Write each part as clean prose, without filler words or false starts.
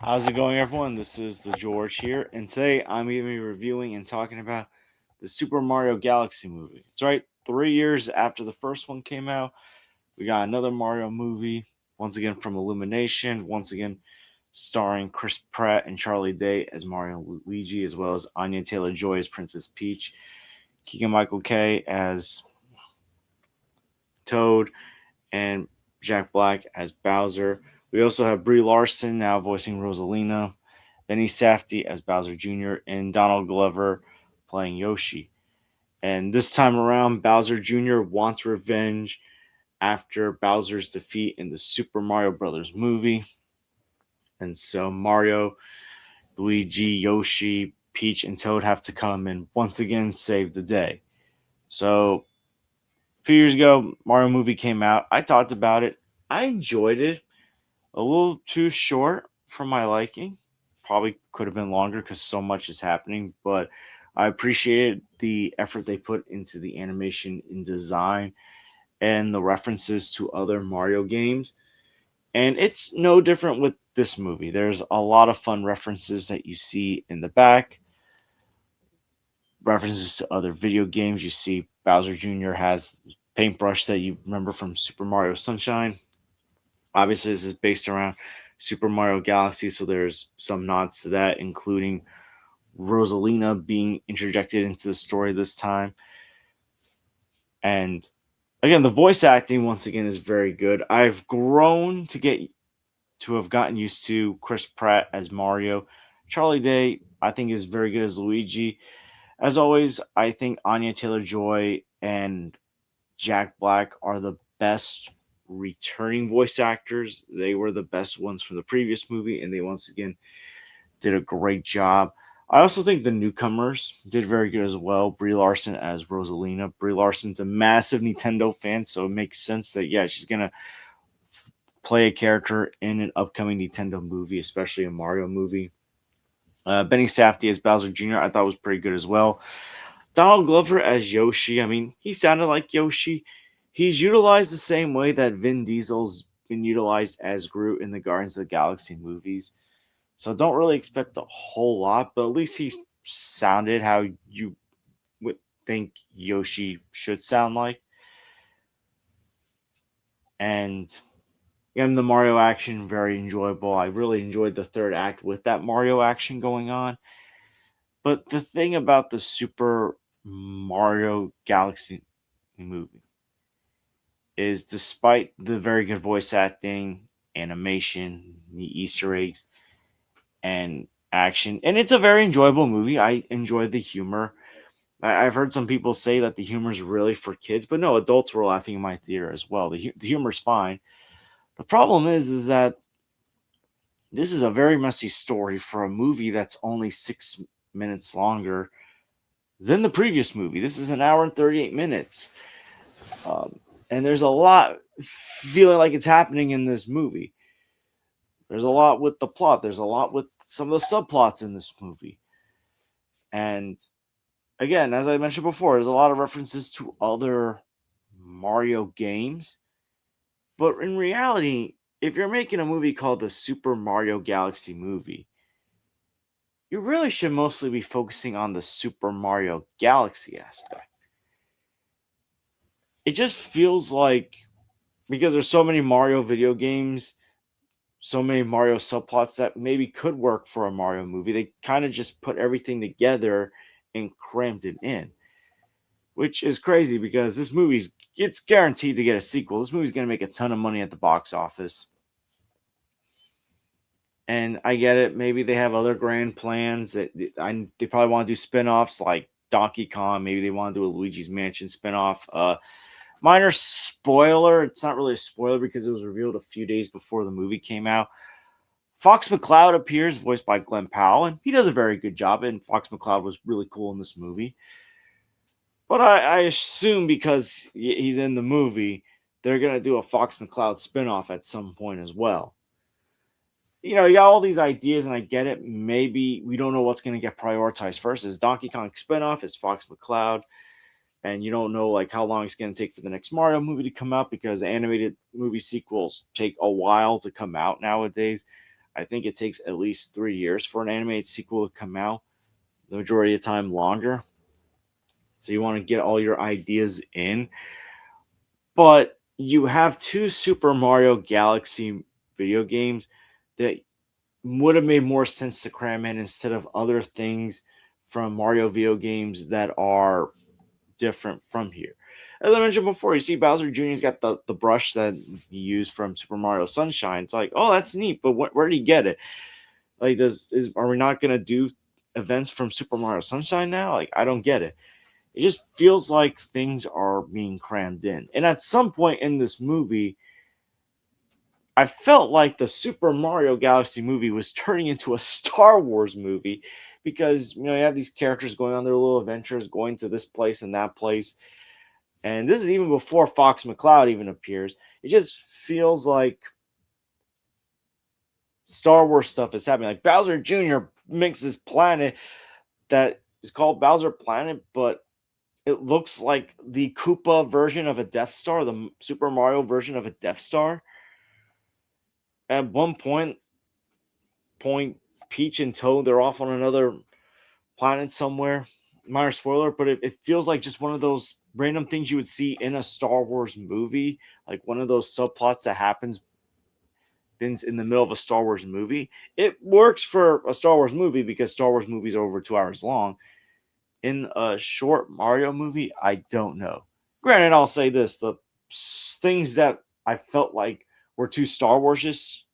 How's it going, everyone? This is the George here, and today I'm going to be reviewing and talking about the Super Mario Galaxy movie. That's right, 3 years after the first one came out, we got another Mario movie, once again from Illumination, once again starring Chris Pratt and Charlie Day as Mario and Luigi, as well as Anya Taylor Joy as Princess Peach, Keegan Michael Kay as Toad, and Jack Black as Bowser. We also have Brie Larson now voicing Rosalina, Benny Safdie as Bowser Jr., and Donald Glover playing Yoshi. And this time around, Bowser Jr. wants revenge after Bowser's defeat in the Super Mario Brothers movie. And so Mario, Luigi, Yoshi, Peach, and Toad have to come and once again save the day. So a few years ago, Mario movie came out. I talked about it. I enjoyed it. A little too short for my liking. Probably could have been longer because so much is happening, but I appreciated the effort they put into the animation and design and the references to other Mario games. And it's no different with this movie. There's a lot of fun references that you see in the back, references to other video games. You see Bowser Jr. has paintbrush that you remember from Super Mario Sunshine. Obviously, this is based around Super Mario Galaxy, so there's some nods to that, including Rosalina being interjected into the story this time. And again, the voice acting once again is very good. I've grown to have gotten used to Chris Pratt as Mario. Charlie Day, I think, is very good as Luigi. As always, I think Anya Taylor Joy and Jack Black are the best returning voice actors. They were the best ones from the previous movie, and they once again did a great job. I also think the newcomers did very good as well. Brie Larson as Rosalina. Brie Larson's a massive Nintendo fan, so it makes sense that yeah, she's gonna play a character in an upcoming Nintendo movie, especially a Mario movie. Benny Safdie as Bowser Jr. I thought was pretty good as well. Donald Glover as Yoshi. I mean, he sounded like Yoshi. He's utilized the same way that Vin Diesel's been utilized as Groot in the Guardians of the Galaxy movies. So don't really expect a whole lot, but at least he sounded how you would think Yoshi should sound like. And again, the Mario action, very enjoyable. I really enjoyed the third act with that Mario action going on. But the thing about the Super Mario Galaxy movie is despite the very good voice acting, animation, the Easter eggs, and action, and it's a very enjoyable movie. I enjoyed the humor. I've heard some people say that the humor is really for kids, but no, adults were laughing in my theater as well. The humor's fine. The problem is that this is a very messy story for a movie that's only 6 minutes longer than the previous movie. This is an hour and 38 minutes. And there's a lot feeling like it's happening in this movie. There's a lot with the plot. There's a lot with some of the subplots in this movie. And again, as I mentioned before, there's a lot of references to other Mario games. But in reality, if you're making a movie called the Super Mario Galaxy movie, you really should mostly be focusing on the Super Mario Galaxy aspect. It just feels like because there's so many Mario video games, so many Mario subplots that maybe could work for a Mario movie. They kind of just put everything together and crammed it in, which is crazy because this movie's it's guaranteed to get a sequel. This movie's going to make a ton of money at the box office. And I get it. Maybe they have other grand plans. They probably want to do spin-offs like Donkey Kong. Maybe they want to do a Luigi's Mansion spin-off. Minor spoiler. It's not really a spoiler because it was revealed a few days before the movie came out. Fox McCloud appears, voiced by Glenn Powell, and he does a very good job. And Fox McCloud was really cool in this movie. But I assume because he's in the movie, they're going to do a Fox McCloud spinoff at some point as well. You know, you got all these ideas, and I get it. Maybe we don't know what's going to get prioritized first. Is Donkey Kong spinoff? Is Fox McCloud? And you don't know like how long it's going to take for the next Mario movie to come out because animated movie sequels take a while to come out nowadays. I think it takes at least 3 years for an animated sequel to come out, the majority of the time longer. So you want to get all your ideas in. But you have two Super Mario Galaxy video games that would have made more sense to cram in instead of other things from Mario video games that are different from here. As I mentioned before, you see Bowser Jr.'s got the brush that he used from Super Mario Sunshine. It's like, oh, that's neat, but where did he get it? Like, are we not gonna do events from Super Mario Sunshine now? Like, I don't get it. It just feels like things are being crammed in. And at some point in this movie, I felt like the Super Mario Galaxy movie was turning into a Star Wars movie because you have these characters going on their little adventures, going to this place and that place. And this is even before Fox McCloud even appears. It just feels like Star Wars stuff is happening. Like Bowser Jr. makes this planet that is called Bowser Planet, but it looks like the Koopa version of a Death Star, the Super Mario version of a Death Star. At one point, Peach and Toad, they're off on another planet somewhere. Minor spoiler, but it feels like just one of those random things you would see in a Star Wars movie, like one of those subplots that happens in the middle of a Star Wars movie. It works for a Star Wars movie because Star Wars movies are over 2 hours long. In a short Mario movie, I don't know. Granted, I'll say this: the things that I felt like were too Star Wars-ish,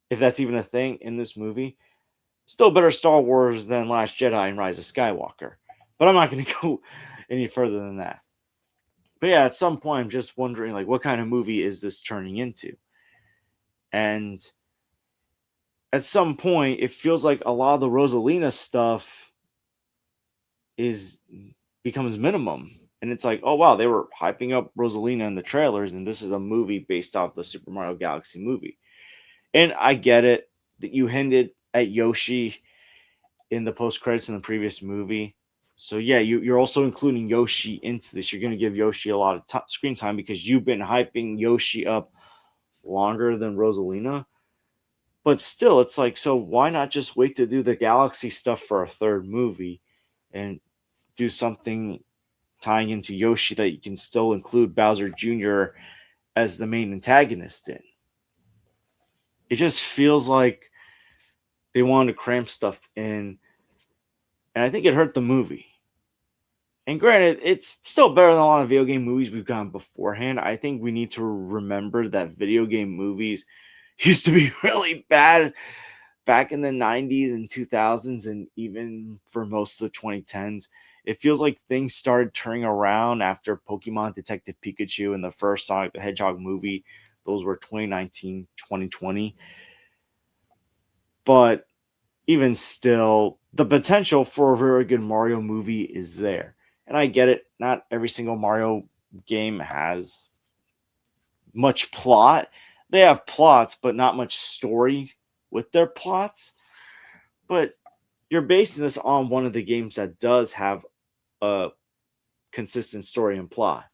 if that's even a thing in this movie, still better Star Wars than Last Jedi and Rise of Skywalker. But I'm not going to go any further than that. But yeah, at some point, I'm just wondering, like, what kind of movie is this turning into? And at some point, it feels like a lot of the Rosalina stuff is becomes minimum. And it's like, oh wow, they were hyping up Rosalina in the trailers, and this is a movie based off the Super Mario Galaxy movie. And I get it that you hinted at Yoshi in the post credits in the previous movie. So yeah, you're also including Yoshi into this. You're going to give Yoshi a lot of screen time because you've been hyping Yoshi up longer than Rosalina. But still, it's like, so why not just wait to do the Galaxy stuff for a third movie and do something tying into Yoshi that you can still include Bowser Jr. as the main antagonist in? It just feels like they wanted to cram stuff in, and I think it hurt the movie. And granted, it's still better than a lot of video game movies we've gotten beforehand. I think we need to remember that video game movies used to be really bad back in the 90s and 2000s, and even for most of the 2010s. It feels like things started turning around after Pokemon Detective Pikachu and the first Sonic the Hedgehog movie. Those were 2019, 2020. But even still, the potential for a very good Mario movie is there. And I get it. Not every single Mario game has much plot. They have plots, but not much story with their plots. But you're basing this on one of the games that does have a consistent story and plot.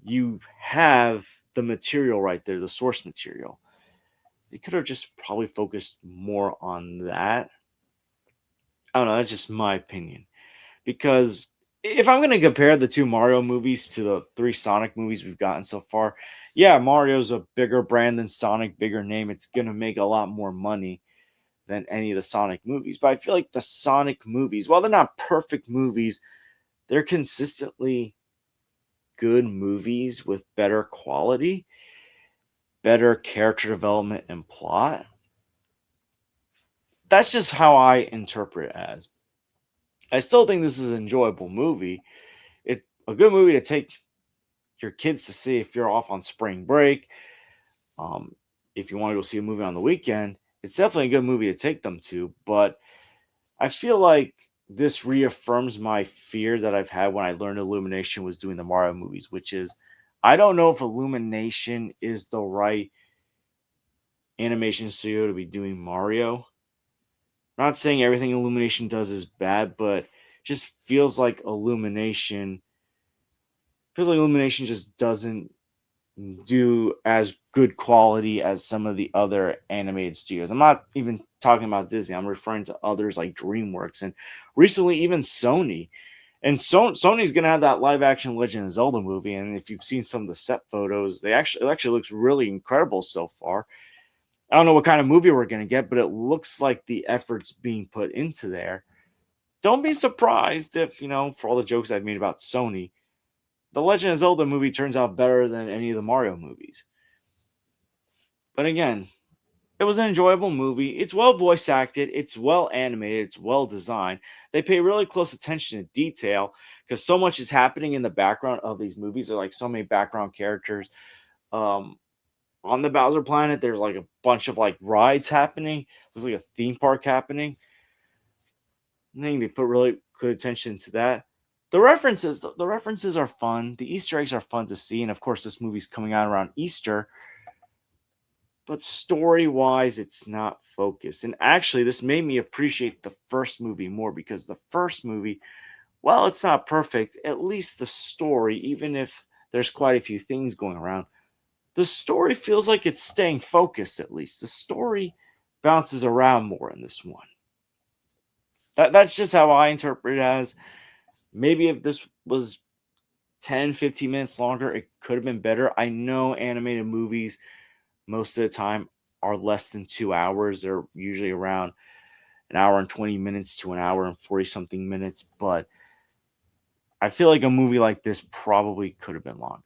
You have the material right there, the source material. They could have just probably focused more on that. I don't know. That's just my opinion. Because if I'm going to compare the two Mario movies to the three Sonic movies we've gotten so far, yeah, Mario's a bigger brand than Sonic, bigger name. It's going to make a lot more money than any of the Sonic movies. But I feel like the Sonic movies, while they're not perfect movies, they're consistently good movies with better quality, better character development and plot. That's just how I interpret it as. I still think this is an enjoyable movie. It's a good movie to take your kids to see if you're off on spring break. Um, if you want to go see a movie on the weekend, it's definitely a good movie to take them to. But I feel like this reaffirms my fear that I've had when I learned Illumination was doing the Mario movies, which is I don't know if Illumination is the right animation studio to be doing Mario. I'm not saying everything Illumination does is bad, but just feels like Illumination just doesn't do as good quality as some of the other animated studios. I'm not even talking about Disney. I'm referring to others like DreamWorks and recently even Sony. And Sony's gonna have that live action Legend of Zelda movie. And if you've seen some of the set photos, it actually looks really incredible so far. I don't know what kind of movie we're gonna get, but it looks like the effort's being put into there. Don't be surprised if, for all the jokes I've made about Sony, the Legend of Zelda movie turns out better than any of the Mario movies. But again, it was an enjoyable movie. It's well voice acted, it's well animated, it's well designed. They pay really close attention to detail because so much is happening in the background of these movies. There are like so many background characters. Um, on the Bowser planet, there's like a bunch of like rides happening. There's like a theme park happening. I think they put really good attention to that. The references are fun. The Easter eggs are fun to see, and of course, this movie's coming out around Easter. But story wise, it's not focused. And actually, this made me appreciate the first movie more because the first movie, while it's not perfect, at least the story, even if there's quite a few things going around, the story feels like it's staying focused at least. The story bounces around more in this one. That's just how I interpret it as. Maybe if this was 10, 15 minutes longer, it could have been better. I know animated movies most of the time are less than 2 hours. They're usually around an hour and 20 minutes to an hour and 40 something minutes. But I feel like a movie like this probably could have been longer.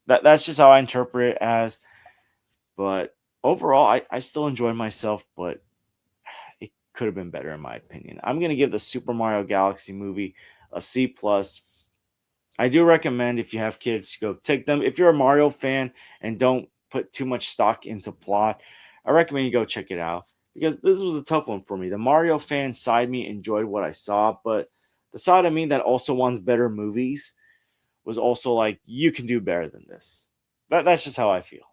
That's just how I interpret it as. But overall, I still enjoyed myself, but it could have been better in my opinion. I'm gonna give the Super Mario Galaxy movie a C plus. I do recommend if you have kids, go take them. If you're a Mario fan and don't put too much stock into plot, I recommend you go check it out because this was a tough one for me. The Mario fan side me enjoyed what I saw, but the side of me that also wants better movies was also like, you can do better than this. That's just how I feel.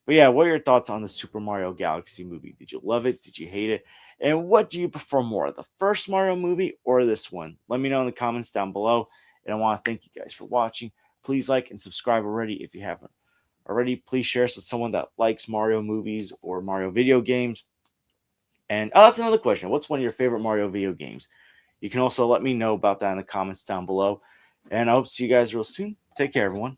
But yeah, what are your thoughts on the Super Mario Galaxy movie? Did you love it? Did you hate it? And what do you prefer more, the first Mario movie or this one? Let me know in the comments down below. And I want to thank you guys for watching. Please like and subscribe already if you haven't already. Please share us with someone that likes Mario movies or Mario video games. And that's another question. What's one of your favorite Mario video games? You can also let me know about that in the comments down below. And I hope to see you guys real soon. Take care, everyone.